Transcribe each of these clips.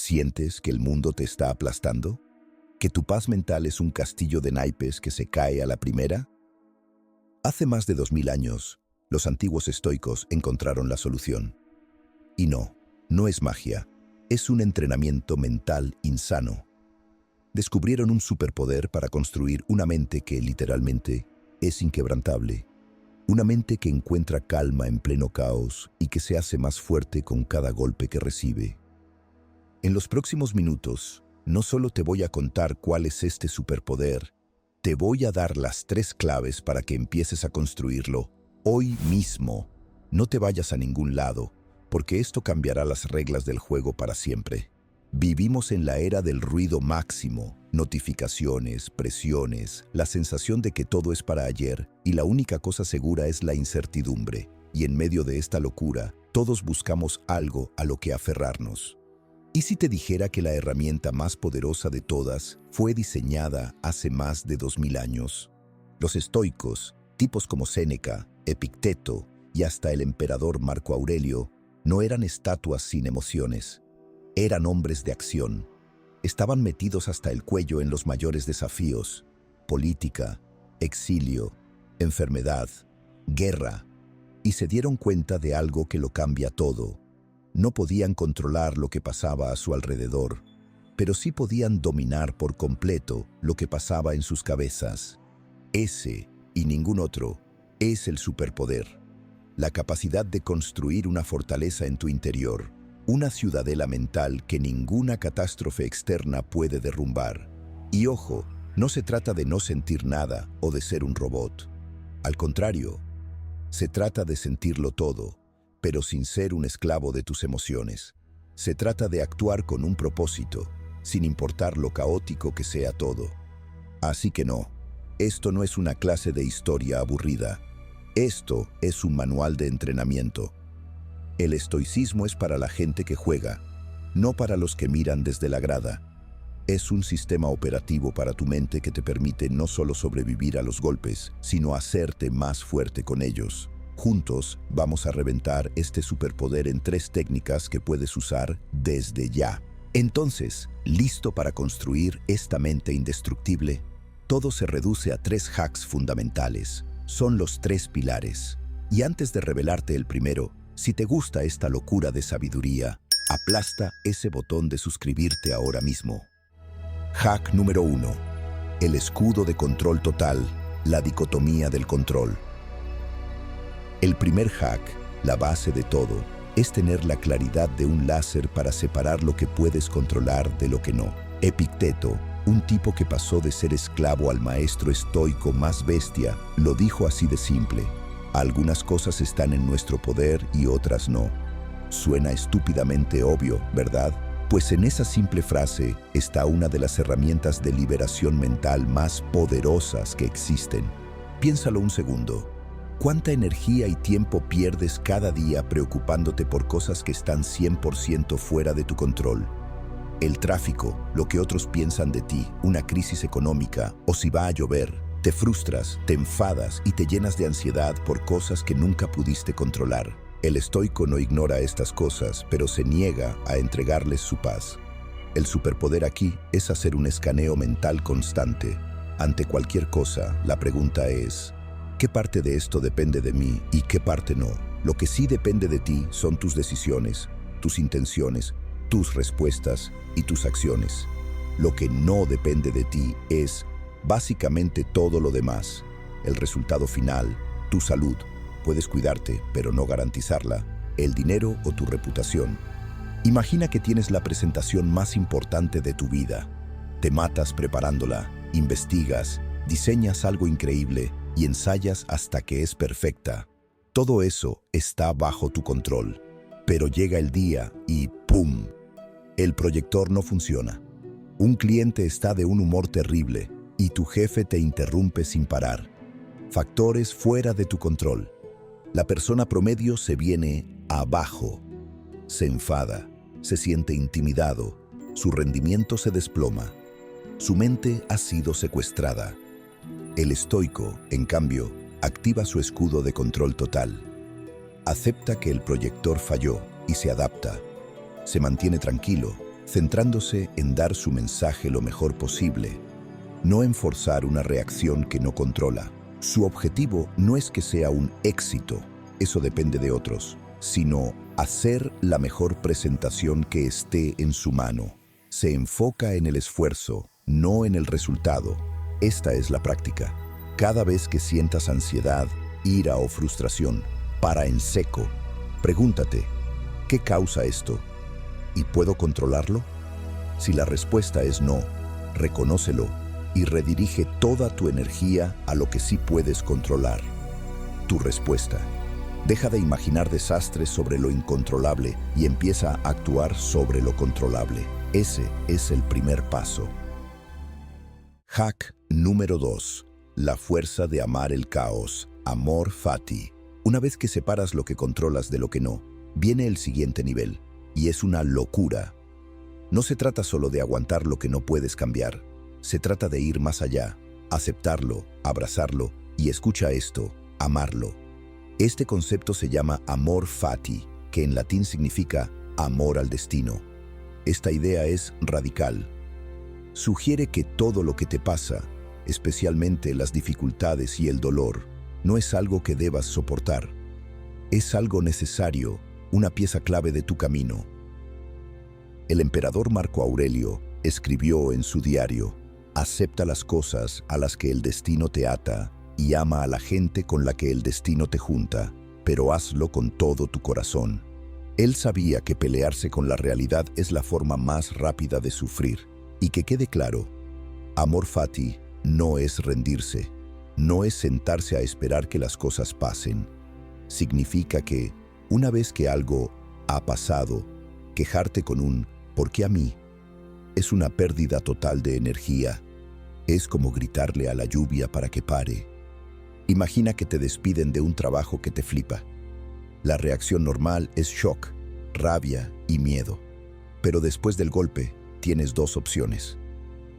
¿Sientes que el mundo te está aplastando? ¿Que tu paz mental es un castillo de naipes que se cae a la primera? Hace más de 2000 años, los antiguos estoicos encontraron la solución. Y no es magia, es un entrenamiento mental insano. Descubrieron un superpoder para construir una mente que literalmente es inquebrantable. Una mente que encuentra calma en pleno caos y que se hace más fuerte con cada golpe que recibe. En los próximos minutos, no solo te voy a contar cuál es este superpoder, te voy a dar las 3 claves para que empieces a construirlo hoy mismo. No te vayas a ningún lado, porque esto cambiará las reglas del juego para siempre. Vivimos en la era del ruido máximo, notificaciones, presiones, la sensación de que todo es para ayer y la única cosa segura es la incertidumbre. Y en medio de esta locura, todos buscamos algo a lo que aferrarnos. ¿Y si te dijera que la herramienta más poderosa de todas fue diseñada hace más de 2000 años? Los estoicos, tipos como Séneca, Epicteto y hasta el emperador Marco Aurelio, no eran estatuas sin emociones. Eran hombres de acción. Estaban metidos hasta el cuello en los mayores desafíos: política, exilio, enfermedad, guerra. Y se dieron cuenta de algo que lo cambia todo. No podían controlar lo que pasaba a su alrededor, pero sí podían dominar por completo lo que pasaba en sus cabezas. Ese, y ningún otro, es el superpoder. La capacidad de construir una fortaleza en tu interior, una ciudadela mental que ninguna catástrofe externa puede derrumbar. Y ojo, no se trata de no sentir nada o de ser un robot. Al contrario, se trata de sentirlo todo, pero sin ser un esclavo de tus emociones. Se trata de actuar con un propósito, sin importar lo caótico que sea todo. Así que no, esto no es una clase de historia aburrida. Esto es un manual de entrenamiento. El estoicismo es para la gente que juega, no para los que miran desde la grada. Es un sistema operativo para tu mente que te permite no solo sobrevivir a los golpes, sino hacerte más fuerte con ellos. Juntos vamos a reventar este superpoder en 3 técnicas que puedes usar desde ya. Entonces, ¿listo para construir esta mente indestructible? Todo se reduce a 3 hacks fundamentales. Son los 3 pilares. Y antes de revelarte el primero, si te gusta esta locura de sabiduría, aplasta ese botón de suscribirte ahora mismo. Hack número 1. El escudo de control total, la dicotomía del control. El primer hack, la base de todo, es tener la claridad de un láser para separar lo que puedes controlar de lo que no. Epicteto, un tipo que pasó de ser esclavo al maestro estoico más bestia, lo dijo así de simple: algunas cosas están en nuestro poder y otras no. Suena estúpidamente obvio, ¿verdad? Pues en esa simple frase está una de las herramientas de liberación mental más poderosas que existen. Piénsalo un segundo. ¿Cuánta energía y tiempo pierdes cada día preocupándote por cosas que están 100% fuera de tu control? El tráfico, lo que otros piensan de ti, una crisis económica o si va a llover. Te frustras, te enfadas y te llenas de ansiedad por cosas que nunca pudiste controlar. El estoico no ignora estas cosas, pero se niega a entregarles su paz. El superpoder aquí es hacer un escaneo mental constante. Ante cualquier cosa, la pregunta es: ¿qué parte de esto depende de mí y qué parte no? Lo que sí depende de ti son tus decisiones, tus intenciones, tus respuestas y tus acciones. Lo que no depende de ti es básicamente todo lo demás. El resultado final, tu salud. Puedes cuidarte, pero no garantizarla. El dinero o tu reputación. Imagina que tienes la presentación más importante de tu vida. Te matas preparándola, investigas, diseñas algo increíble y ensayas hasta que es perfecta. Todo eso está bajo tu control. Pero llega el día y ¡pum! El proyector no funciona. Un cliente está de un humor terrible y tu jefe te interrumpe sin parar. Factores fuera de tu control. La persona promedio se viene abajo. Se enfada, se siente intimidado, su rendimiento se desploma. Su mente ha sido secuestrada. El estoico, en cambio, activa su escudo de control total. Acepta que el proyector falló y se adapta. Se mantiene tranquilo, centrándose en dar su mensaje lo mejor posible, no en forzar una reacción que no controla. Su objetivo no es que sea un éxito, eso depende de otros, sino hacer la mejor presentación que esté en su mano. Se enfoca en el esfuerzo, no en el resultado. Esta es la práctica. Cada vez que sientas ansiedad, ira o frustración, para en seco. Pregúntate, ¿qué causa esto? ¿Y puedo controlarlo? Si la respuesta es no, reconócelo y redirige toda tu energía a lo que sí puedes controlar. Tu respuesta. Deja de imaginar desastres sobre lo incontrolable y empieza a actuar sobre lo controlable. Ese es el primer paso. Hack número 2. La fuerza de amar el caos. Amor fati. Una vez que separas lo que controlas de lo que no, viene el siguiente nivel, y es una locura. No se trata solo de aguantar lo que no puedes cambiar. Se trata de ir más allá, aceptarlo, abrazarlo y, escucha esto, amarlo. Este concepto se llama amor fati, que en latín significa amor al destino. Esta idea es radical. Sugiere que todo lo que te pasa, especialmente las dificultades y el dolor, no es algo que debas soportar. Es algo necesario, una pieza clave de tu camino. El emperador Marco Aurelio escribió en su diario: acepta las cosas a las que el destino te ata y ama a la gente con la que el destino te junta, pero hazlo con todo tu corazón. Él sabía que pelearse con la realidad es la forma más rápida de sufrir. Y que quede claro, amor fati no es rendirse, no es sentarse a esperar que las cosas pasen. Significa que, una vez que algo ha pasado, quejarte con un ¿por qué a mí? Es una pérdida total de energía. Es como gritarle a la lluvia para que pare. Imagina que te despiden de un trabajo que te flipa. La reacción normal es shock, rabia y miedo. Pero después del golpe, tienes dos opciones.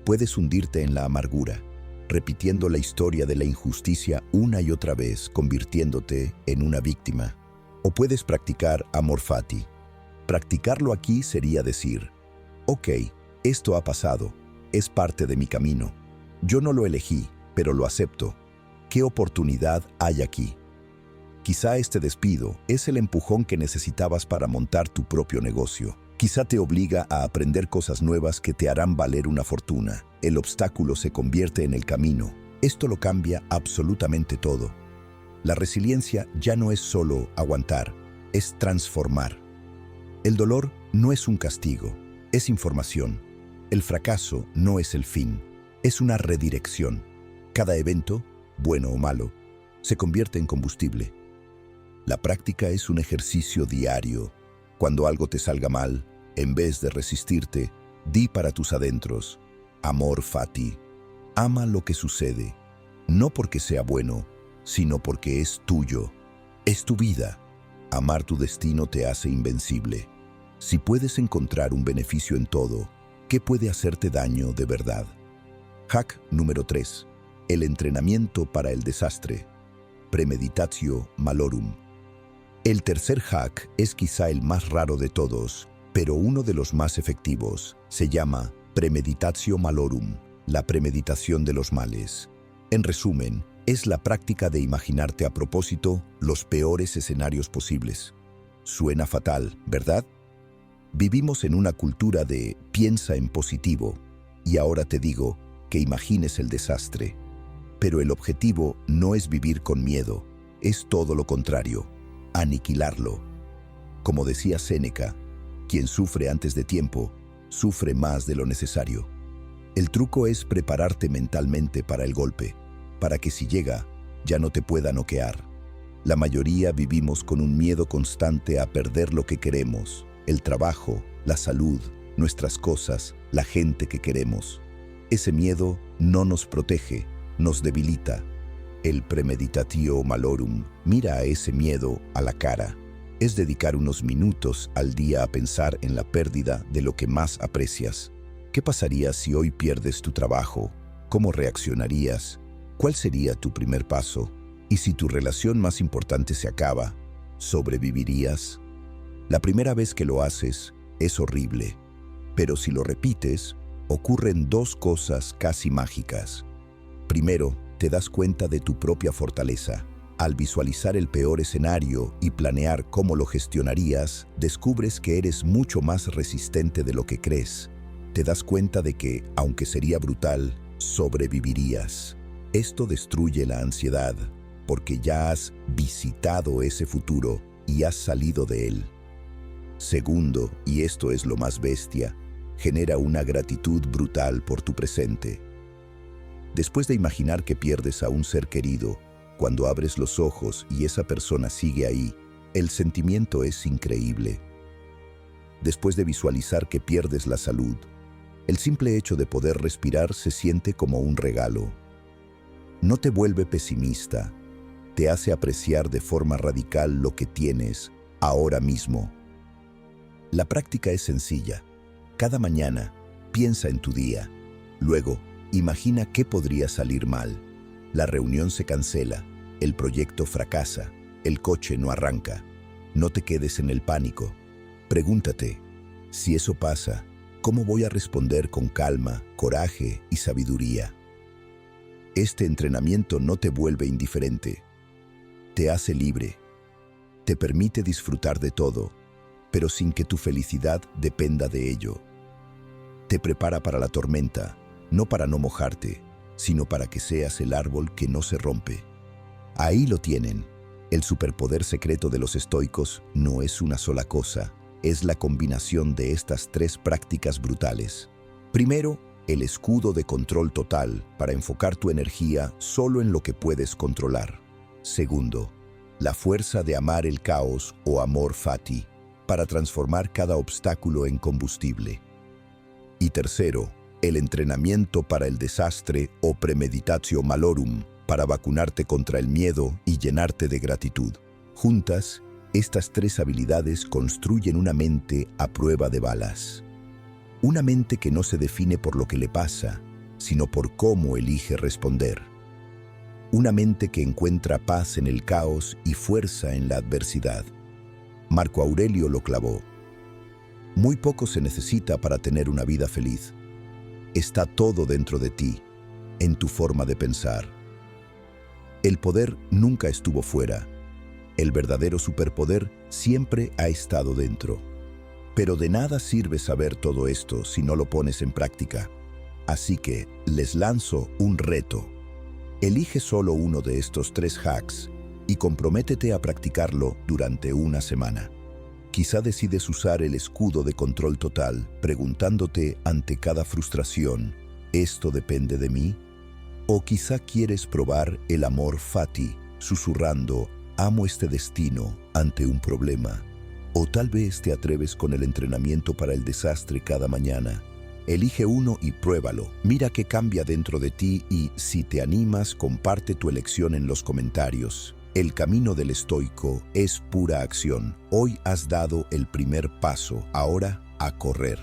Puedes hundirte en la amargura, repitiendo la historia de la injusticia una y otra vez, convirtiéndote en una víctima. O puedes practicar amor fati. Practicarlo aquí sería decir: ok, esto ha pasado, es parte de mi camino. Yo no lo elegí, pero lo acepto. ¿Qué oportunidad hay aquí? Quizá este despido es el empujón que necesitabas para montar tu propio negocio. Quizá te obliga a aprender cosas nuevas que te harán valer una fortuna. El obstáculo se convierte en el camino. Esto lo cambia absolutamente todo. La resiliencia ya no es solo aguantar, es transformar. El dolor no es un castigo, es información. El fracaso no es el fin, es una redirección. Cada evento, bueno o malo, se convierte en combustible. La práctica es un ejercicio diario. Cuando algo te salga mal, en vez de resistirte, di para tus adentros: amor fati. Ama lo que sucede, no porque sea bueno, sino porque es tuyo. Es tu vida. Amar tu destino te hace invencible. Si puedes encontrar un beneficio en todo, ¿qué puede hacerte daño de verdad? Hack número 3. El entrenamiento para el desastre. Premeditatio malorum. El tercer hack es quizá el más raro de todos, pero uno de los más efectivos. Se llama premeditatio malorum, la premeditación de los males. En resumen, es la práctica de imaginarte a propósito los peores escenarios posibles. Suena fatal, ¿verdad? Vivimos en una cultura de piensa en positivo, y ahora te digo que imagines el desastre. Pero el objetivo no es vivir con miedo, es todo lo contrario, aniquilarlo. Como decía Séneca, quien sufre antes de tiempo, sufre más de lo necesario. El truco es prepararte mentalmente para el golpe, para que si llega, ya no te pueda noquear. La mayoría vivimos con un miedo constante a perder lo que queremos, el trabajo, la salud, nuestras cosas, la gente que queremos. Ese miedo no nos protege, nos debilita. El premeditatio malorum mira a ese miedo a la cara. Es dedicar unos minutos al día a pensar en la pérdida de lo que más aprecias. ¿Qué pasaría si hoy pierdes tu trabajo? ¿Cómo reaccionarías? ¿Cuál sería tu primer paso? Y si tu relación más importante se acaba, ¿sobrevivirías? La primera vez que lo haces es horrible. Pero si lo repites, ocurren dos cosas casi mágicas. Primero, te das cuenta de tu propia fortaleza. Al visualizar el peor escenario y planear cómo lo gestionarías, descubres que eres mucho más resistente de lo que crees. Te das cuenta de que, aunque sería brutal, sobrevivirías. Esto destruye la ansiedad, porque ya has visitado ese futuro y has salido de él. Segundo, y esto es lo más bestia, genera una gratitud brutal por tu presente. Después de imaginar que pierdes a un ser querido, cuando abres los ojos y esa persona sigue ahí, el sentimiento es increíble. Después de visualizar que pierdes la salud, el simple hecho de poder respirar se siente como un regalo. No te vuelve pesimista, te hace apreciar de forma radical lo que tienes ahora mismo. La práctica es sencilla. Cada mañana, piensa en tu día. Luego, imagina qué podría salir mal. La reunión se cancela, el proyecto fracasa, el coche no arranca. No te quedes en el pánico. Pregúntate, si eso pasa, ¿cómo voy a responder con calma, coraje y sabiduría? Este entrenamiento no te vuelve indiferente. Te hace libre. Te permite disfrutar de todo, pero sin que tu felicidad dependa de ello. Te prepara para la tormenta, no para no mojarte, sino para que seas el árbol que no se rompe. Ahí lo tienen. El superpoder secreto de los estoicos no es una sola cosa, es la combinación de estas tres prácticas brutales. Primero, el escudo de control total para enfocar tu energía solo en lo que puedes controlar. Segundo, la fuerza de amar el caos o amor fati para transformar cada obstáculo en combustible. Y tercero, el entrenamiento para el desastre o premeditatio malorum para vacunarte contra el miedo y llenarte de gratitud. Juntas, estas tres habilidades construyen una mente a prueba de balas. Una mente que no se define por lo que le pasa, sino por cómo elige responder. Una mente que encuentra paz en el caos y fuerza en la adversidad. Marco Aurelio lo clavó. Muy poco se necesita para tener una vida feliz. Está todo dentro de ti, en tu forma de pensar. El poder nunca estuvo fuera. El verdadero superpoder siempre ha estado dentro. Pero de nada sirve saber todo esto si no lo pones en práctica. Así que les lanzo un reto. Elige solo uno de estos 3 hacks y comprométete a practicarlo durante una semana. Quizá decides usar el escudo de control total, preguntándote ante cada frustración, ¿esto depende de mí? O quizá quieres probar el amor fati, susurrando, amo este destino ante un problema. O tal vez te atreves con el entrenamiento para el desastre cada mañana. Elige uno y pruébalo. Mira qué cambia dentro de ti y, si te animas, comparte tu elección en los comentarios. El camino del estoico es pura acción. Hoy has dado el primer paso, ahora a correr.